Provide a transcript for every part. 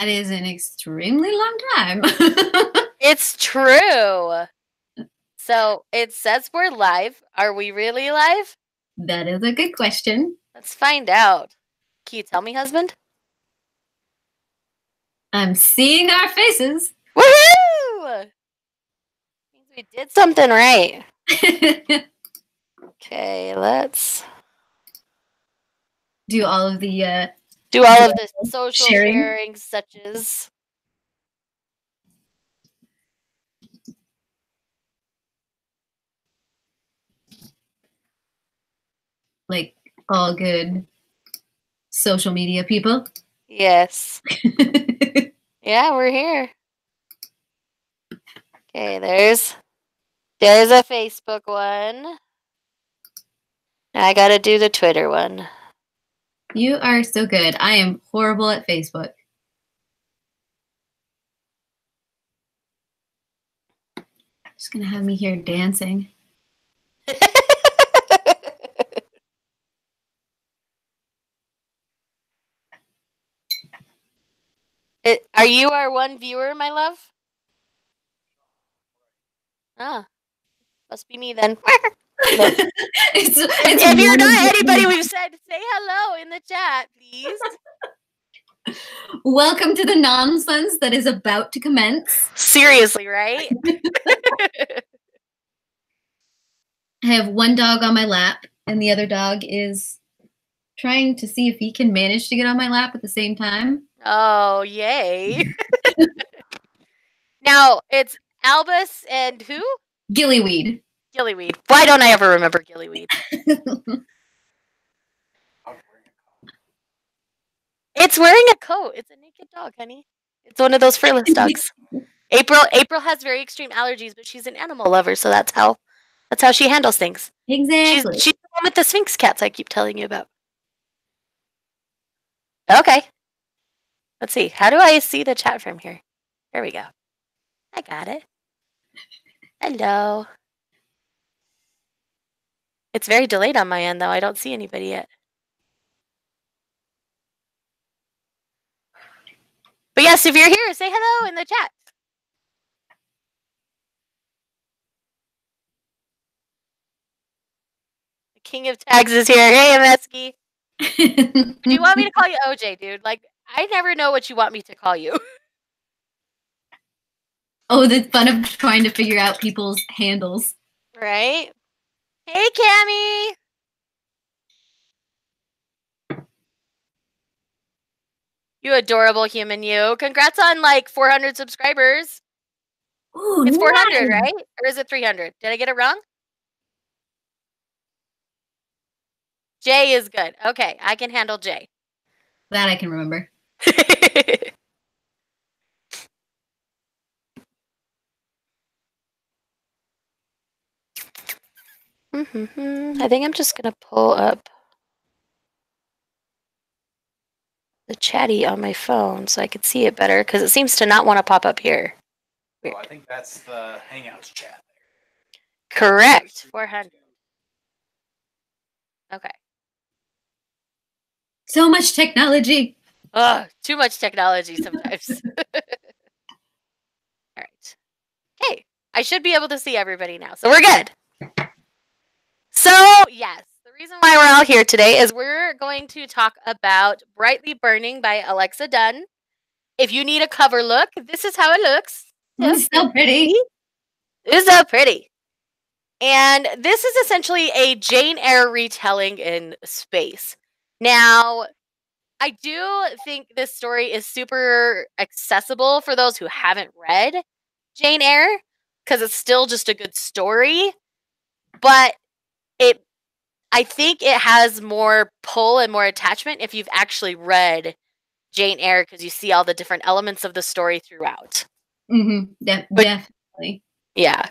is an extremely long time. It's true. So it says we're live. Are we really live? That is a good question. Let's find out. Can you tell me, husband? I'm seeing our faces. Woohoo! Means we did something right. Okay, let's Do all of the do all of the social sharing. sharing such as. Like all good social media people. Yes. Yeah, we're here. Okay, there's a Facebook one. Now I gotta do the Twitter one. You are so good. I am horrible at Facebook. Just gonna have me here dancing. Are you our one viewer, my love? Ah, must be me then. If you're not anybody we've said, say hello in the chat, please. Welcome to the nonsense that is about to commence. Seriously, right? I have one dog on my lap, and the other dog is trying to see if he can manage to get on my lap at the same time. Oh, yay. Now, it's Albus and who? Gillyweed. Gillyweed. Why don't I ever remember Gillyweed? It's wearing a coat. It's a naked dog, honey. It's one of those furless dogs. April has very extreme allergies, but she's an animal lover, so that's how she handles things. Exactly. She's the one with the Sphinx cats I keep telling you about. Okay. Let's see. How do I see the chat from here? There we go. I got it. Hello. It's very delayed on my end, though. I don't see anybody yet. But yes, if you're here, say hello in the chat. The king of tags is here. Hey, Amesky. Do you want me to call you OJ, dude? Like, I never know what you want me to call you. Oh, the fun of trying to figure out people's handles. Right? Hey, Cammy. You adorable human, you. Congrats on like 400 subscribers. Ooh, it's 400, nice. right? Or is it 300? Did I get it wrong? Jay is good. Okay, I can handle Jay. That I can remember. I think I'm just going to pull up the chatty on my phone so I could see it better because it seems to not want to pop up here. Weird. Oh, I think that's the Hangouts chat. Correct. 400. Okay. So much technology. Ugh, too much technology sometimes. All right. Okay. I should be able to see everybody now. So we're good. So, yes. The reason why we're all here today is we're going to talk about Brightly Burning by Alexa Dunn. If you need a cover look, this is how it looks. It's so pretty. It's so pretty. And this is essentially a Jane Eyre retelling in space. Now, I do think this story is super accessible for those who haven't read Jane Eyre, because it's still just a good story. But I think it has more pull and more attachment if you've actually read Jane Eyre, because you see all the different elements of the story throughout. Mm-hmm. Definitely. Yeah.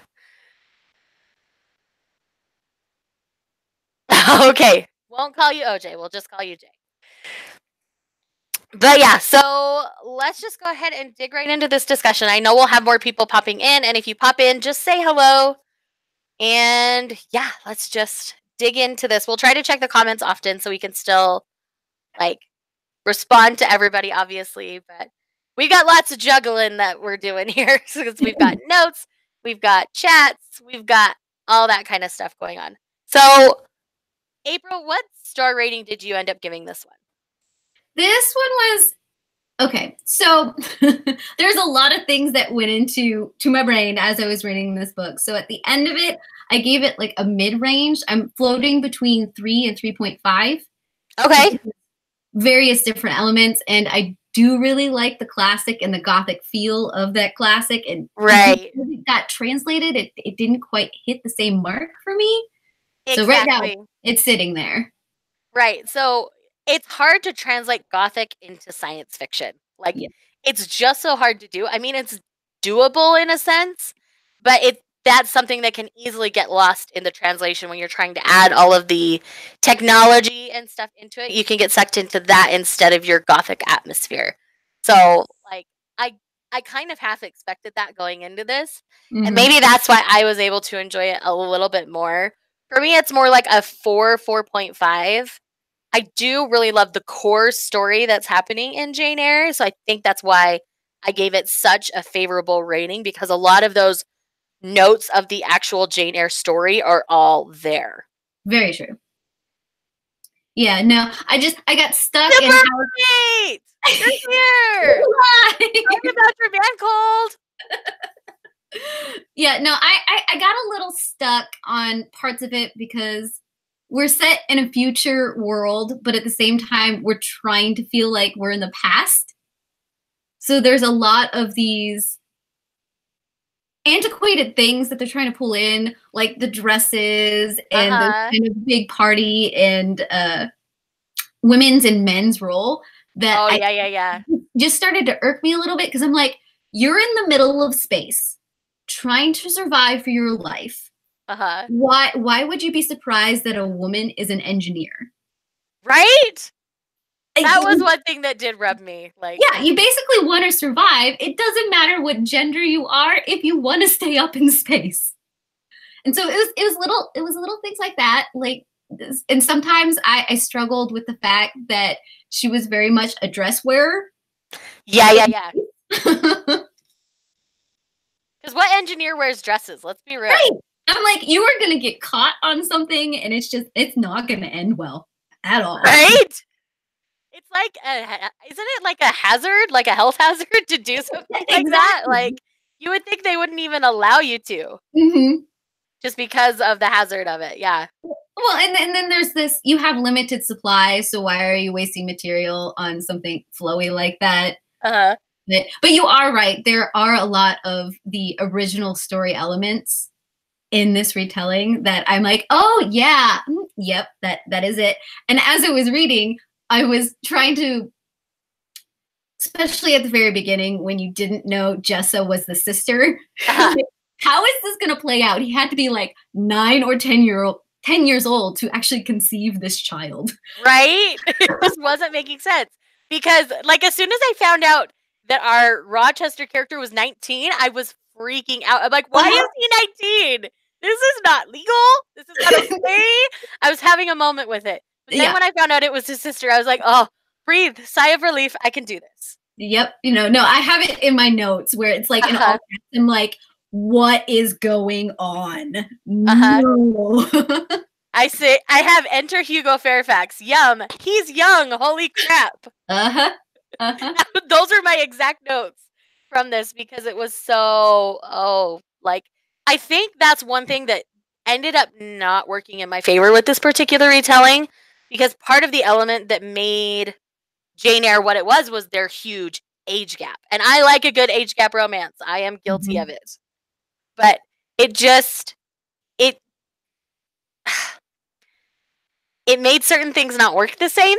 Okay. Won't call you OJ. We'll just call you Jay. But yeah, so let's just go ahead and dig right into this discussion. I know we'll have more people popping in, and if you pop in, just say hello. And yeah, let's just dig into this. We'll try to check the comments often so we can still like respond to everybody, obviously. But we got lots of juggling that we're doing here because we've got notes, we've got chats, we've got all that kind of stuff going on. So, April, what star rating did you end up giving this one? This one was okay. So there's a lot of things that went into my brain as I was reading this book. So at the end of it, I gave it like a mid-range. I'm floating between 3 and 3.5. Okay. Various different elements, and I do really like the classic and the gothic feel of that classic. And right, when it got translated, it didn't quite hit the same mark for me. Exactly. So right now, it's sitting there. Right. So it's hard to translate gothic into science fiction. Like, it's just so hard to do. I mean, it's doable in a sense, but that's something that can easily get lost in the translation when you're trying to add all of the technology and stuff into it. You can get sucked into that instead of your gothic atmosphere. So, like, I kind of half expected that going into this, and maybe that's why I was able to enjoy it a little bit more. For me, it's more like a 4.5. I do really love the core story that's happening in Jane Eyre, so I think that's why I gave it such a favorable rating, because a lot of those notes of the actual Jane Eyre story are all there. Very true. Yeah, no, I got stuck in how great! You're here! Talk about your man cold! Yeah, no, I got a little stuck on parts of it because we're set in a future world, but at the same time, we're trying to feel like we're in the past. So there's a lot of these antiquated things that they're trying to pull in, like the dresses and the kind of big party and women's and men's role that just started to irk me a little bit, because I'm like, you're in the middle of space trying to survive for your life. Why would you be surprised that a woman is an engineer? Right? That was one thing that did rub me. Like, yeah, you basically want to survive. It doesn't matter what gender you are if you want to stay up in space. And so it was little things like that. Like, and sometimes I struggled with the fact that she was very much a dress wearer. Yeah. Because what engineer wears dresses? Let's be real. Right. I'm like, you are gonna get caught on something, and it's not gonna end well at all. Right? It's like isn't it like a hazard, like a health hazard to do something like that? Like, you would think they wouldn't even allow you to, just because of the hazard of it. Yeah. Well, and then there's this: you have limited supply, so why are you wasting material on something flowy like that? But you are right. There are a lot of the original story elements in this retelling that I'm like, oh yeah, yep, that is it. And as I was reading, I was trying to, especially at the very beginning when you didn't know Jessa was the sister, how is this going to play out? He had to be like 9 or 10 years old to actually conceive this child. Right? It just wasn't making sense. Because, like, as soon as I found out that our Rochester character was 19, I was freaking out. I'm like, why is he 19? This is not legal. This is not okay. I was having a moment with it. But then when I found out it was his sister, I was like, oh, breathe, sigh of relief. I can do this. Yep. No, I have it in my notes where it's like, in all caps, I'm like, what is going on? No. I have enter Hugo Fairfax. Yum. He's young. Holy crap. Those are my exact notes from this, because it was so, I think that's one thing that ended up not working in my favor with this particular retelling, because part of the element that made Jane Eyre what it was their huge age gap. And I like a good age gap romance. I am guilty of it. But it made certain things not work the same.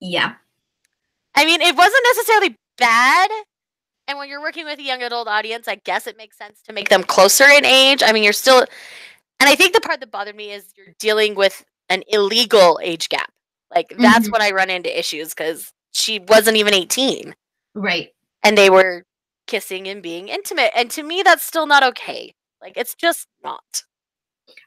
Yeah. I mean, it wasn't necessarily bad. And when you're working with a young adult audience, I guess it makes sense to make them closer in age. I mean, you're still... And I think the part that bothered me is you're dealing with an illegal age gap. Like, that's when I run into issues, because she wasn't even 18. Right. And they were kissing and being intimate. And to me, that's still not okay. Like, it's just not.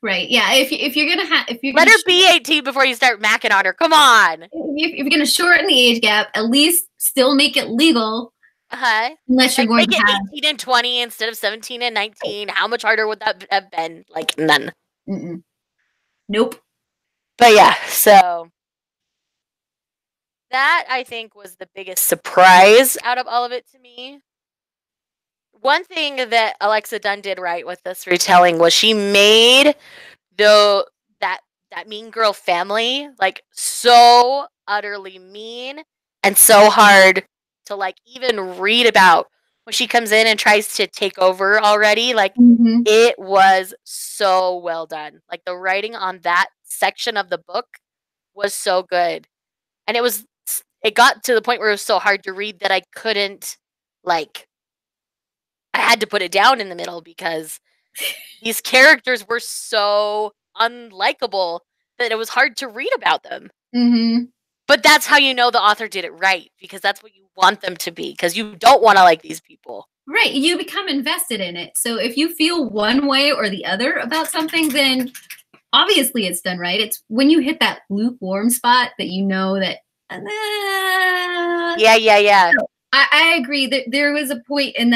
Right. Yeah. If you're gonna let her be 18 before you start macking on her. Come on. If you're gonna shorten the age gap, at least still make it legal. Unless you're going make to it have 18 and 20 instead of 17 and 19. How much harder would that have been? Like, none. Nope. But yeah, so that I think was the biggest surprise out of all of it to me. One thing that Alexa Dunn did right with this retelling was she made that mean girl family like so utterly mean and so hard to like even read about when she comes in and tries to take over already. Like it was so well done. Like the writing on that section of the book was so good. And it got to the point where it was so hard to read that I couldn't like I had to put it down in the middle because these characters were so unlikable that it was hard to read about them. But that's how you know the author did it right, because that's what you want them to be, because you don't want to like these people. Right. You become invested in it. So if you feel one way or the other about something, then obviously it's done right. It's when you hit that lukewarm spot that you know that. Yeah. So I agree that there was a point in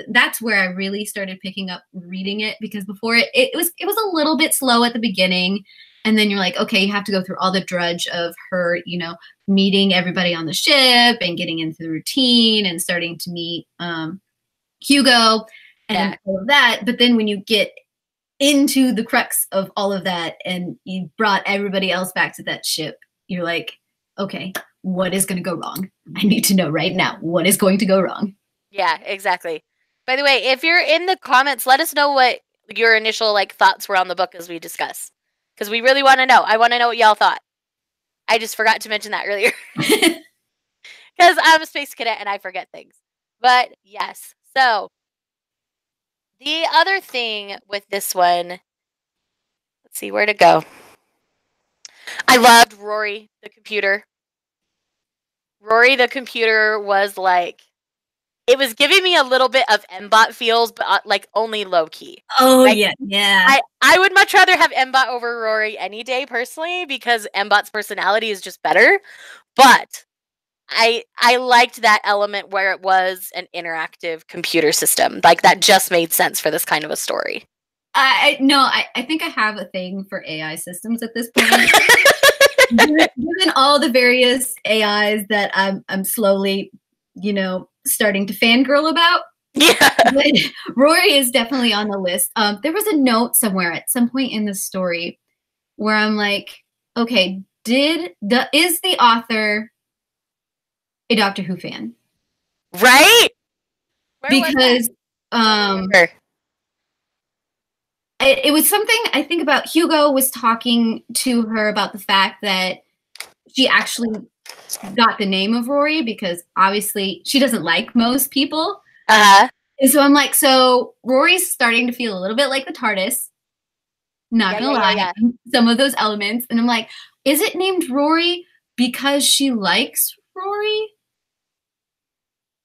that's where I really started picking up reading it, because before it was a little bit slow at the beginning. And then you're like, okay, you have to go through all the drudge of her, meeting everybody on the ship and getting into the routine and starting to meet Hugo and all of that. But then when you get into the crux of all of that and you brought everybody else back to that ship, you're like, okay, what is going to go wrong? I need to know right now what is going to go wrong. Yeah, exactly. By the way, if you're in the comments, let us know what your initial thoughts were on the book as we discuss. Because we really want to know. I want to know what y'all thought. I just forgot to mention that earlier. Because I'm a space cadet and I forget things. But yes. So, the other thing with this one, let's see where to go. I loved Rory the computer. Rory the computer was it was giving me a little bit of Mbot feels, but only low key. Oh, yeah. I would much rather have Mbot over Rory any day, personally, because Mbot's personality is just better. But I liked that element where it was an interactive computer system. That just made sense for this kind of a story. I think I have a thing for AI systems at this point. Given all the various AIs that I'm slowly, starting to fangirl about. Yeah. But Rory is definitely on the list. There was a note somewhere at some point in the story where I'm like, okay, is the author a Doctor Who fan? Right? Because it was something I think about. Hugo was talking to her about the fact that she actually got the name of Rory because obviously she doesn't like most people. And so I'm like, so Rory's starting to feel a little bit like the TARDIS. Not gonna lie, some of those elements. And I'm like, is it named Rory because she likes Rory?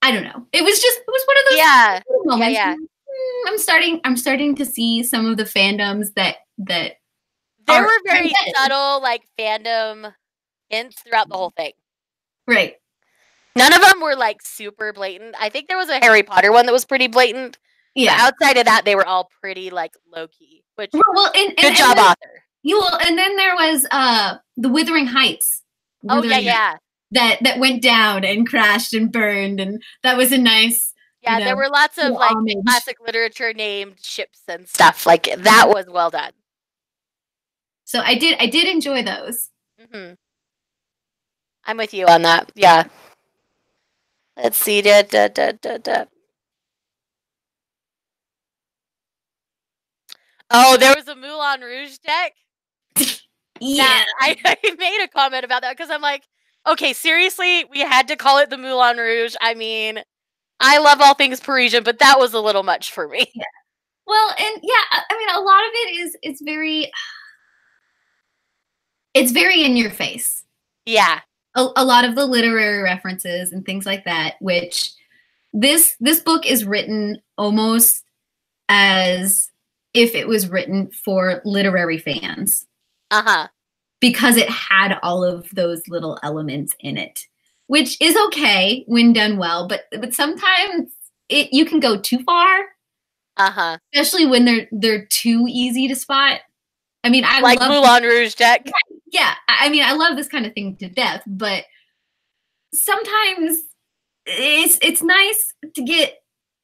I don't know. It was one of those moments. Yeah. I'm starting to see some of the fandoms that there were very subtle fandom hints throughout the whole thing. Right. None of them were super blatant. I think there was a Harry Potter one that was pretty blatant. Yeah. But outside of that, they were all pretty low key. Which good job, author. And then there was the Wuthering Heights. That went down and crashed and burned, and that was a nice. Yeah, there were lots of classic literature named ships and stuff. That was well done. So I did enjoy those. Mm-hmm. I'm with you on that. Yeah. Let's see. Oh, there was a Moulin Rouge deck. Yeah. I made a comment about that because I'm like, okay, seriously, we had to call it the Moulin Rouge. I mean, I love all things Parisian, but that was a little much for me. Yeah. Well, and I mean, a lot of it it's very in your face. Yeah. A lot of the literary references and things like that, which this book is written almost as if it was written for literary fans. Uh-huh. Because it had all of those little elements in it. which is okay when done well, but sometimes you can go too far. Especially when they're too easy to spot. I mean, I like love Moulin Rouge, Jack. Yeah, I mean, I love this kind of thing to death, but sometimes it's nice to get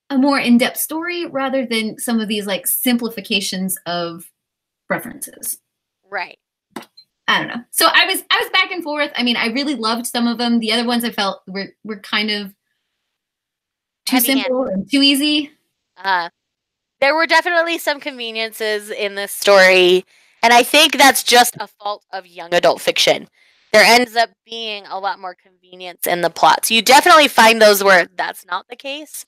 a more in-depth story rather than some of these like simplifications of references. Right. I don't know. So I was back and forth. I mean, I really loved some of them. The other ones I felt were kind of too simple and too easy. There were definitely some conveniences in this story, and I think that's just a fault of young adult fiction. There ends up being a lot more convenience in the plots. You definitely find those where that's not the case,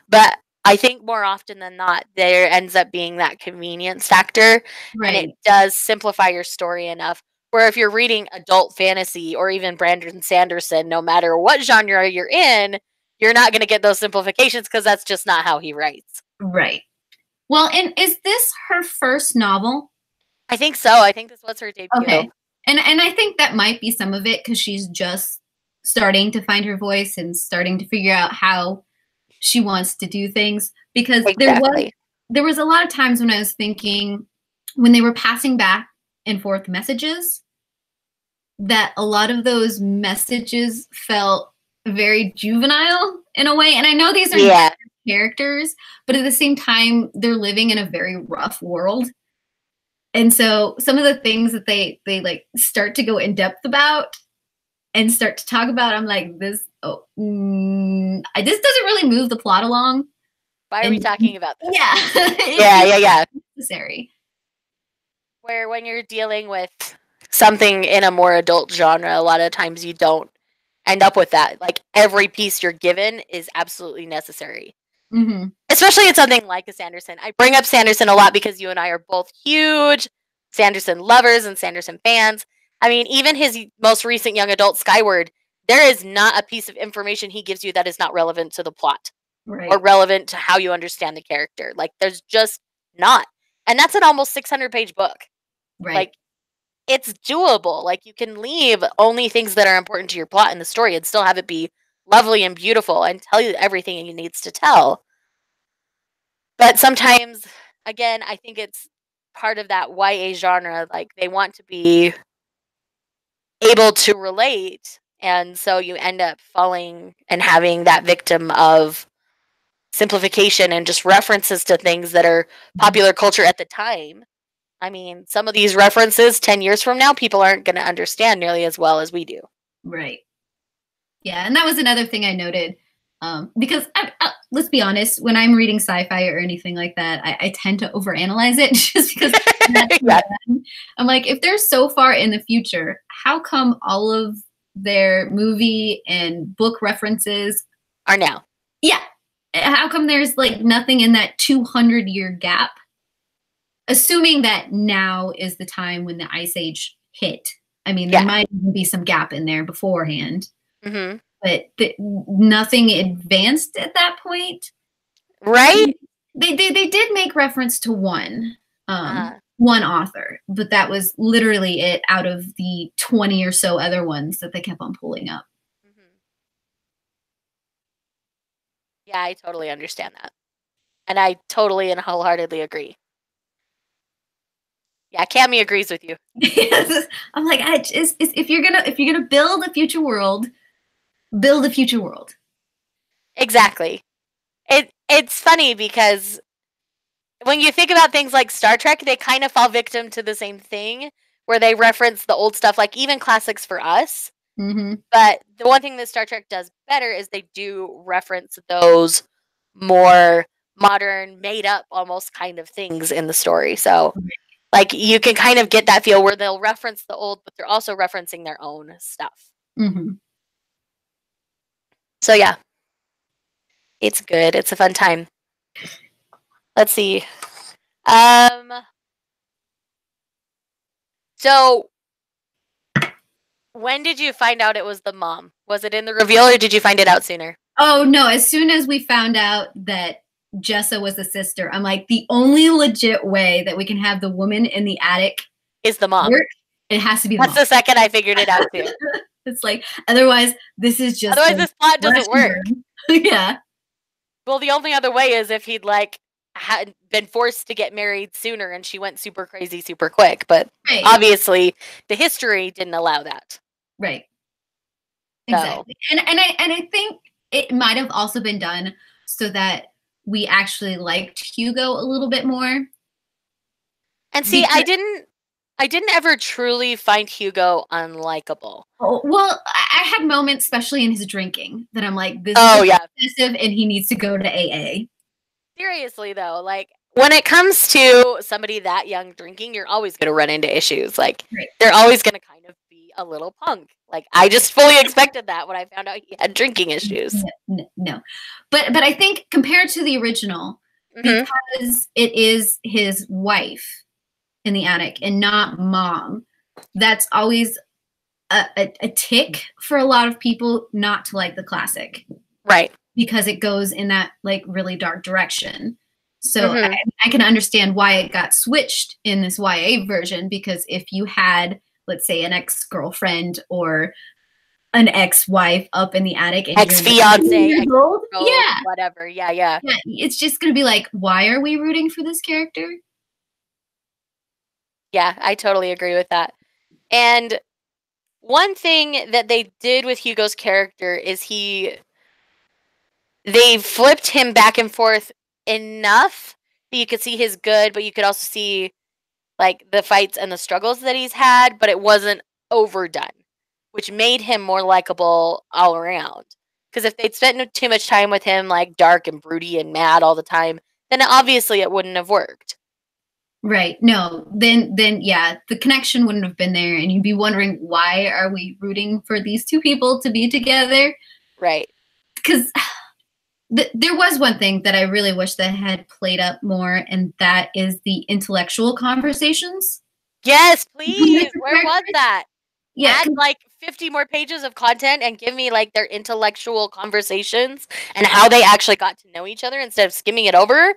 but I think more often than not, there ends up being that convenience factor, and it does simplify your story enough where if you're reading adult fantasy or even Brandon Sanderson, no matter what genre you're in, you're not going to get those simplifications because that's just not how he writes. Right. Well, and is this her first novel? I think so. I think this was her debut. Okay. And I think that might be some of it because she's just starting to find her voice and starting to figure out how she wants to do things. Because there was a lot of times when I was thinking when they were passing back and forth messages that a lot of those messages felt very juvenile in a way. And I know these are characters, but at the same time, they're living in a very rough world. And so some of the things that they like start to go in depth about and start to talk about, I'm like, this doesn't really move the plot along. Why are we talking about this? Yeah. yeah. Necessary. Where when you're dealing with something in a more adult genre, a lot of times you don't end up with that. Like every piece you're given is absolutely necessary. Mm-hmm. Especially in something like a Sanderson. I bring up Sanderson a lot because you and I are both huge Sanderson lovers and Sanderson fans. I mean, even his most recent young adult, Skyward, there is not a piece of information he gives you that is not relevant to the plot or relevant to how you understand the character. Like, there's just not. And that's an almost 600-page book. Right. Like, it's doable. Like, you can leave only things that are important to your plot in the story and still have it be lovely and beautiful and tell you everything it needs to tell. But sometimes, again, I think it's part of that YA genre. Like, they want to be able to relate. And so you end up falling and having that victim of simplification and just references to things that are popular culture at the time. I mean, some of these references 10 years from now, people aren't going to understand nearly as well as we do. Right. Yeah, and that was another thing I noted. Because let's be honest, when I'm reading sci-fi or anything like that, I tend to overanalyze it just because I'm like, if they're so far in the future, how come all of their movie and book references are now? Yeah. How come there's like nothing in that 200-year gap? Assuming that now is the time when the Ice Age hit. I mean, there might even be some gap in there beforehand. Mm-hmm. But nothing advanced at that point. Right? They did make reference to one author, but that was literally it out of the 20 or so other ones that they kept on pulling up. Mm-hmm. Yeah, I totally understand that. And I totally and wholeheartedly agree. Yeah, Cammy agrees with you. I'm like, if you're gonna build a future world, build a future world. Exactly. It's funny because when you think about things like Star Trek, they kind of fall victim to the same thing where they reference the old stuff, like even classics for us. Mm-hmm. But the one thing that Star Trek does better is they do reference those more modern, made up almost kind of things in the story. So like you can kind of get that feel where they'll reference the old, but they're also referencing their own stuff. Mm-hmm. So yeah, it's good. It's a fun time. Let's see. So when did you find out it was the mom? Was it in the reveal or did you find it out sooner? Oh no, as soon as we found out that Jessa was the sister, I'm like, the only legit way that we can have the woman in the attic is the mom. It has to be the That's mom. the second I figured it out too. It's like, otherwise, this is just. Otherwise, this plot doesn't work. Yeah. Well, the only other way is if he'd like had been forced to get married sooner and she went super crazy super quick. But obviously, the history didn't allow that. Right. Exactly. So. And I think it might have also been done so that we actually liked Hugo a little bit more. And see, I didn't ever truly find Hugo unlikable. Oh, well, I had moments, especially in his drinking, that I'm like, this is excessive and he needs to go to AA. Seriously, though, like, when it comes to somebody that young drinking, you're always going to run into issues. Like, they're always going to kind of be a little punk. Like, I just fully expected that when I found out he had drinking issues. No. But I think compared to the original, because it is his wife in the attic and not mom, that's always a tick for a lot of people not to like the classic. Right. Because it goes in that like really dark direction. So I can understand why it got switched in this YA version, because if you had, let's say, an ex-girlfriend or an ex-wife up in the attic, and ex-fiance, whatever, yeah, it's just gonna be like, why are we rooting for this character? Yeah, I totally agree with that. And one thing that they did with Hugo's character is they flipped him back and forth enough that you could see his good, but you could also see like the fights and the struggles that he's had, but it wasn't overdone, which made him more likable all around. Because if they'd spent too much time with him like dark and broody and mad all the time, then obviously it wouldn't have worked. Right. No, then yeah, the connection wouldn't have been there, and you'd be wondering, why are we rooting for these two people to be together? Right. Because there was one thing that I really wish that had played up more, and that is the intellectual conversations. Yes, please. Where was that? Yeah. Add like 50 more pages of content and give me like their intellectual conversations and how they actually got to know each other instead of skimming it over.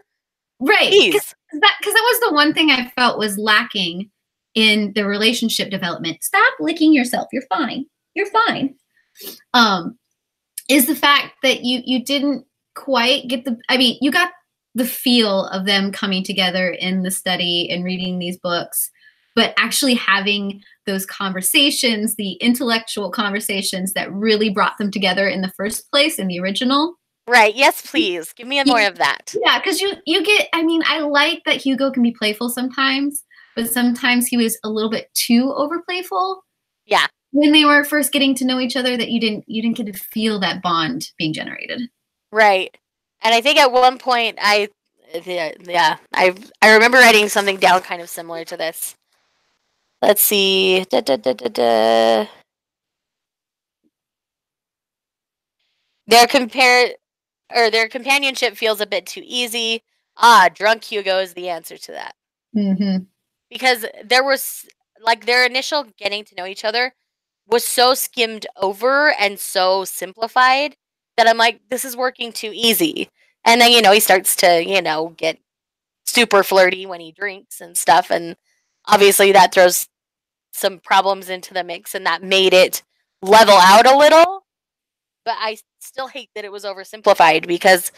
Right. Because that was the one thing I felt was lacking in the relationship development. Stop licking yourself. You're fine. You're fine. Is the fact that you didn't quite get you got the feel of them coming together in the study and reading these books, but actually having those conversations, the intellectual conversations that really brought them together in the first place in the original. Right. Yes, please. Give me more of that. Yeah, because you get, I like that Hugo can be playful sometimes, but sometimes he was a little bit too over playful. Yeah. When they were first getting to know each other, that you didn't get to feel that bond being generated. Right. And I think at one point I remember writing something down kind of similar to this. Let's see. Their companionship feels a bit too easy. Drunk Hugo is the answer to that. Mm-hmm. Because there was, like, their initial getting to know each other was so skimmed over and so simplified that I'm like, this is working too easy. And then, he starts to, get super flirty when he drinks and stuff. And obviously that throws some problems into the mix, and that made it level out a little. But I still hate that it was oversimplified, because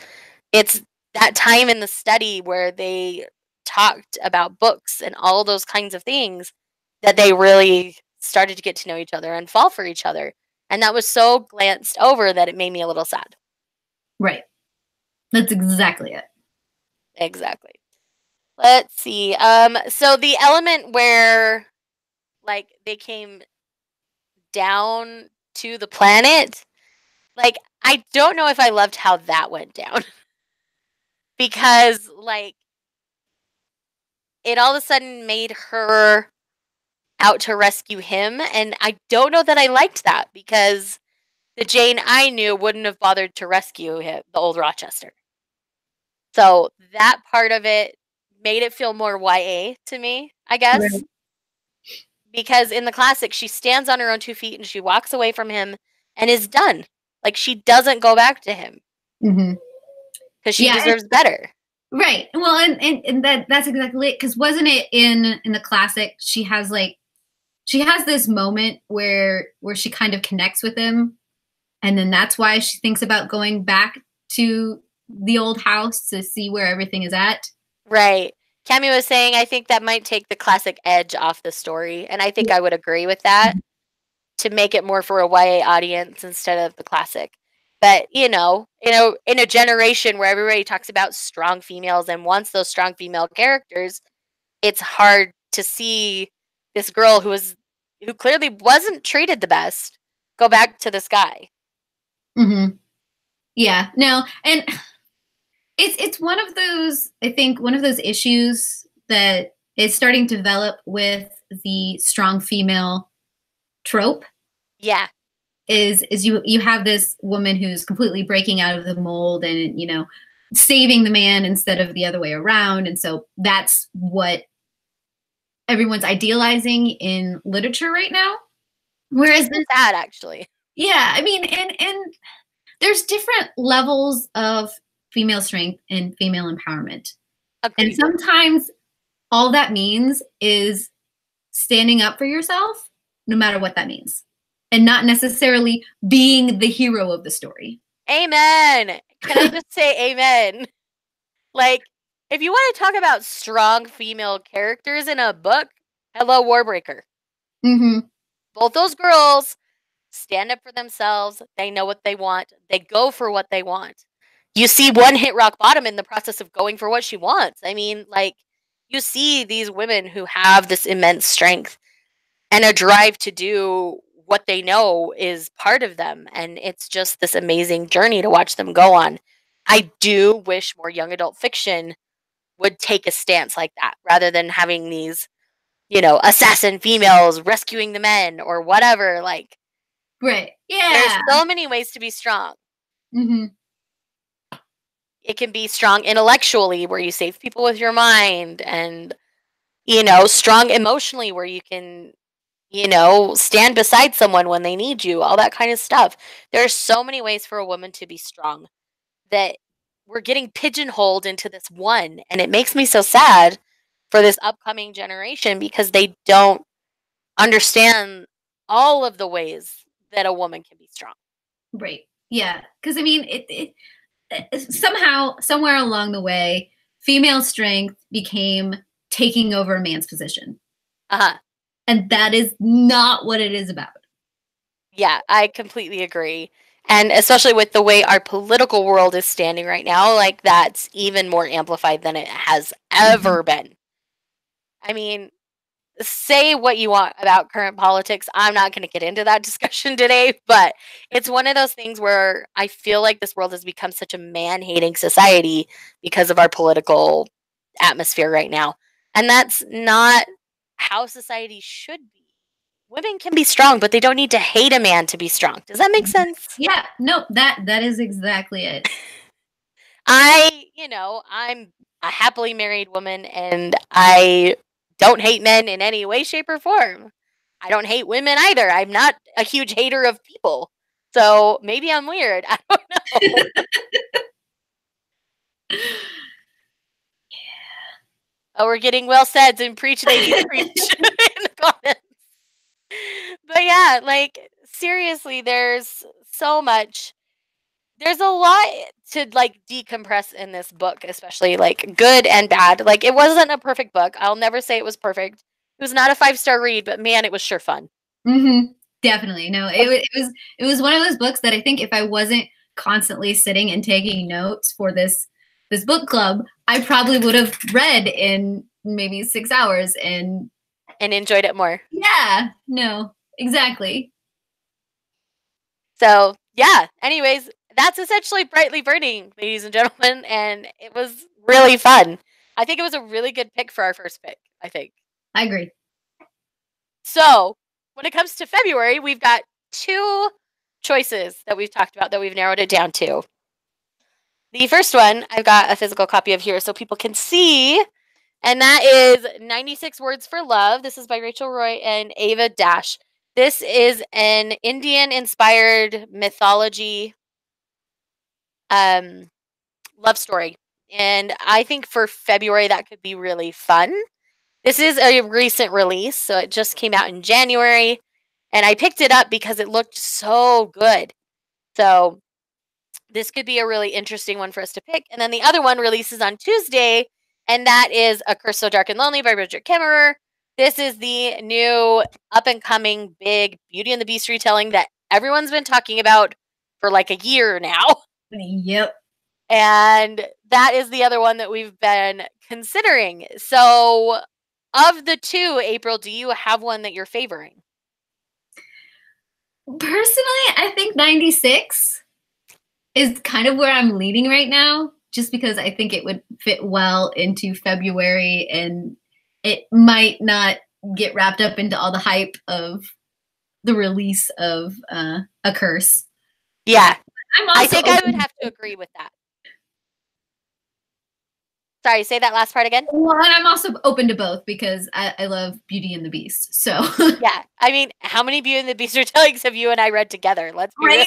it's that time in the study where they talked about books and all those kinds of things that they really started to get to know each other and fall for each other. And that was so glanced over that it made me a little sad. Right. That's exactly it. Exactly. Let's see. So the element where, like, they came down to the planet, like, I don't know if I loved how that went down. Because, like, it all of a sudden made her out to rescue him, and I don't know that I liked that, because the Jane I knew wouldn't have bothered to rescue him, the old Rochester. So that part of it made it feel more YA to me, I guess. Right. Because in the classic, she stands on her own 2 feet and she walks away from him and is done. Like, she doesn't go back to him. Mm-hmm. Because she deserves better. Right. Well, and that's exactly it. Because wasn't it in the classic, she she has this moment where she kind of connects with him, and then that's why she thinks about going back to the old house to see where everything is at. Right. Cami was saying, I think that might take the classic edge off the story, and I think I would agree with that, to make it more for a YA audience instead of the classic. But, in a generation where everybody talks about strong females and wants those strong female characters, it's hard to see this girl who clearly wasn't treated the best go back to this guy. Mm-hmm. Yeah, no, and it's one of those, I think, one of those issues that is starting to develop with the strong female trope. Yeah. Is you have this woman who's completely breaking out of the mold and, saving the man instead of the other way around. And so that's what everyone's idealizing in literature right now. Whereas it's sad, actually. Yeah, I mean, and there's different levels of female strength and female empowerment. Agreed. And sometimes all that means is standing up for yourself, no matter what that means, and not necessarily being the hero of the story. Amen. Can I just say amen? Like, if you want to talk about strong female characters in a book, hello, Warbreaker. Mm-hmm. Both those girls stand up for themselves. They know what they want. They go for what they want. You see one hit rock bottom in the process of going for what she wants. I mean, like, you see these women who have this immense strength and a drive to do what they know is part of them. And it's just this amazing journey to watch them go on. I do wish more young adult fiction would take a stance like that rather than having these, assassin females rescuing the men or whatever. Like, right. Yeah. There's so many ways to be strong. Mm-hmm. It can be strong intellectually, where you save people with your mind, and, strong emotionally, where you can, stand beside someone when they need you, all that kind of stuff. There are so many ways for a woman to be strong that we're getting pigeonholed into this one. And it makes me so sad for this upcoming generation because they don't understand all of the ways that a woman can be strong. Right. Yeah. Because, I mean, it somehow, somewhere along the way, female strength became taking over a man's position. Uh-huh. And that is not what it is about. Yeah, I completely agree. And especially with the way our political world is standing right now, like, that's even more amplified than it has ever been. I mean, say what you want about current politics. I'm not going to get into that discussion today, but it's one of those things where I feel like this world has become such a man-hating society because of our political atmosphere right now. And that's not how society should be. Women can be strong, but they don't need to hate a man to be strong. Does that make sense? Yeah, no, that is exactly it. I'm a happily married woman, and I don't hate men in any way, shape, or form. I don't hate women either. I'm not a huge hater of people. So maybe I'm weird. I don't know. Oh, we're getting well said and preach, ladies, preach in the comments. But yeah, like, seriously, there's so much. There's a lot to, like, decompress in this book, especially, like, good and bad. Like, it wasn't a perfect book. I'll never say it was perfect. It was not a 5-star read, but man, it was sure fun. Mm-hmm. Definitely. No, it was one of those books that I think if I wasn't constantly sitting and taking notes for this book club, I probably would have read in maybe 6 hours and enjoyed it more. Yeah, no, exactly. So, yeah, anyways, that's essentially Brightly Burning, ladies and gentlemen, and it was really fun. I think it was a really good pick for our first pick, I think. I agree. So, when it comes to February, we've got 2 choices that we've talked about that we've narrowed it down to. The first one, I've got a physical copy of here so people can see, and that is 96 Words for Love. This is by Rachel Roy and Ava Dash. This is an Indian-inspired mythology love story. And I think for February, that could be really fun. This is a recent release, so it just came out in January, and I picked it up because it looked so good. So this could be a really interesting one for us to pick. And then the other one releases on Tuesday, and that is A Curse So Dark and Lonely by Bridget Kemmerer. This is the new up-and-coming big Beauty and the Beast retelling that everyone's been talking about for like a year now. Yep. And that is the other one that we've been considering. So of the two, April, do you have one that you're favoring? Personally, I think 96 is kind of where I'm leaning right now, just because I think it would fit well into February and it might not get wrapped up into all the hype of the release of A Curse. Yeah. I think I would have to agree with that. Sorry, say that last part again. Well, and I'm also open to both because I love Beauty and the Beast. So yeah, I mean, how many Beauty and the Beast retellings have you and I read together? Let's be real.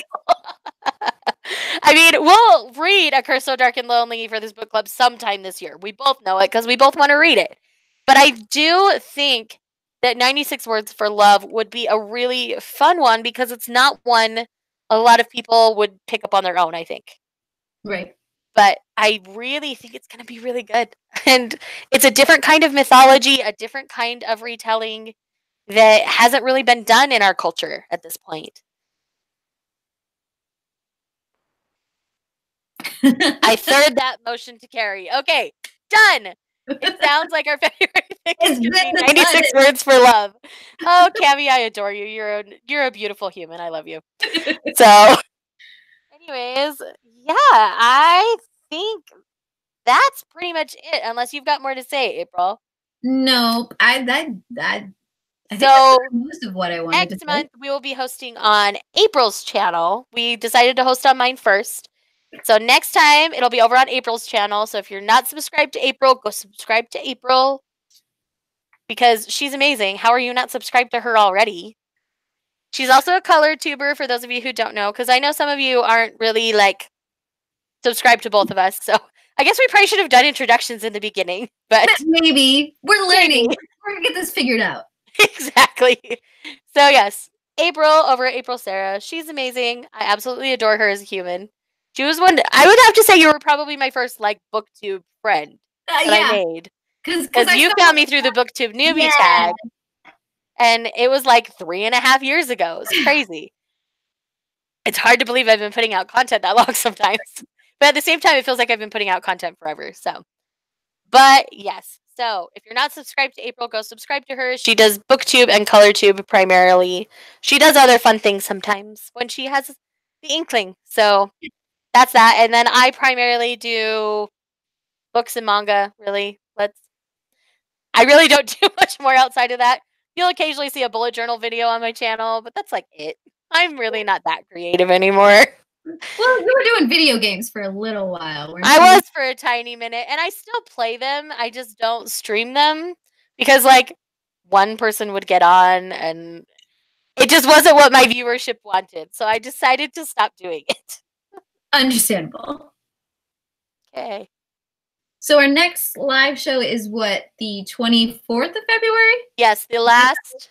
I mean, we'll read A Curse So Dark and Lonely for this book club sometime this year. We both know it because we both want to read it. But I do think that 96 Words for Love would be a really fun one because it's not one a lot of people would pick up on their own, I think. Right. But I really think it's going to be really good. And it's a different kind of mythology, a different kind of retelling that hasn't really been done in our culture at this point. I third that motion to carry. Okay, done. It sounds like our February pick is going to be 96 Words for Love. Oh, Cammy, I adore you. You're a beautiful human. I love you. So, anyways, yeah, I think that's pretty much it. Unless you've got more to say, April. No, I think so most of what I wanted next month we will be hosting on April's channel. We decided to host on mine first. So next time it'll be over on April's channel. So if you're not subscribed to April, go subscribe to April because she's amazing. How are you not subscribed to her already? She's also a color tuber for those of you who don't know, because I know some of you aren't really like subscribed to both of us. So I guess we probably should have done introductions in the beginning, but maybe we're learning. We're gonna get this figured out. Exactly. So yes, April over at April Sarah. She's amazing. I absolutely adore her as a human. She was one. I would have to say you were probably my first like BookTube friend that I made because you found me through the BookTube newbie tag, and it was like 3.5 years ago. It's crazy. It's hard to believe I've been putting out content that long sometimes, but at the same time, it feels like I've been putting out content forever. So, but yes. So if you're not subscribed to April, go subscribe to her. She does BookTube and ColorTube primarily. She does other fun things sometimes when she has the inkling. So that's that. And then I primarily do books and manga, really. I really don't do much more outside of that. You'll occasionally see a bullet journal video on my channel, but that's like it. I'm really not that creative anymore. Well, you were doing video games for a little while. I was for a tiny minute, and I still play them. I just don't stream them because, like, one person would get on, and it just wasn't what my viewership wanted. So I decided to stop doing it. Understandable. Okay. So our next live show is what, the 24th of February? Yes, the last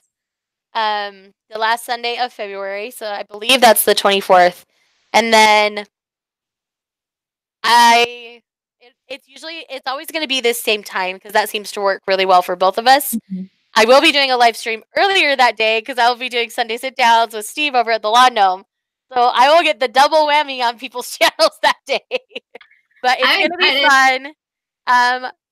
Sunday of February. So I believe that's the 24th. And then it's always going to be this same time because that seems to work really well for both of us. Mm-hmm. I will be doing a live stream earlier that day because I will be doing Sunday sit downs with Steve over at the Lawn Gnome. So I will get the double whammy on people's channels that day. But it's going to be fun.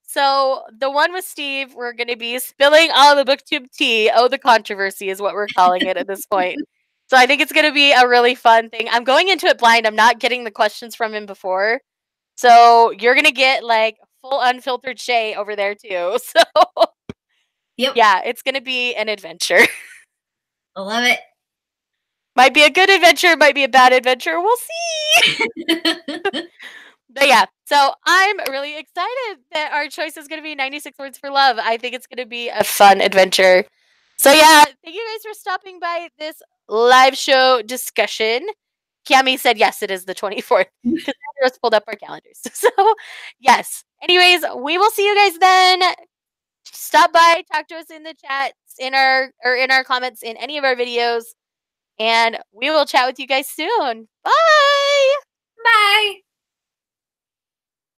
So the one with Steve, we're going to be spilling all the BookTube tea. Oh, the controversy is what we're calling it at this point. So I think it's going to be a really fun thing. I'm going into it blind. I'm not getting the questions from him before. So you're going to get like full unfiltered Shay over there too. So yep. Yeah, it's going to be an adventure. I love it. Might be a good adventure, might be a bad adventure. We'll see. But yeah, so I'm really excited that our choice is going to be 96 Words for Love. I think it's going to be a fun adventure. So yeah, thank you guys for stopping by this live show discussion. Cammy said yes, it is the 24th because I just pulled up our calendars. So yes. Anyways, we will see you guys then. stop by, talk to us in the chats, in our comments in any of our videos, and we will chat with you guys soon. Bye! Bye!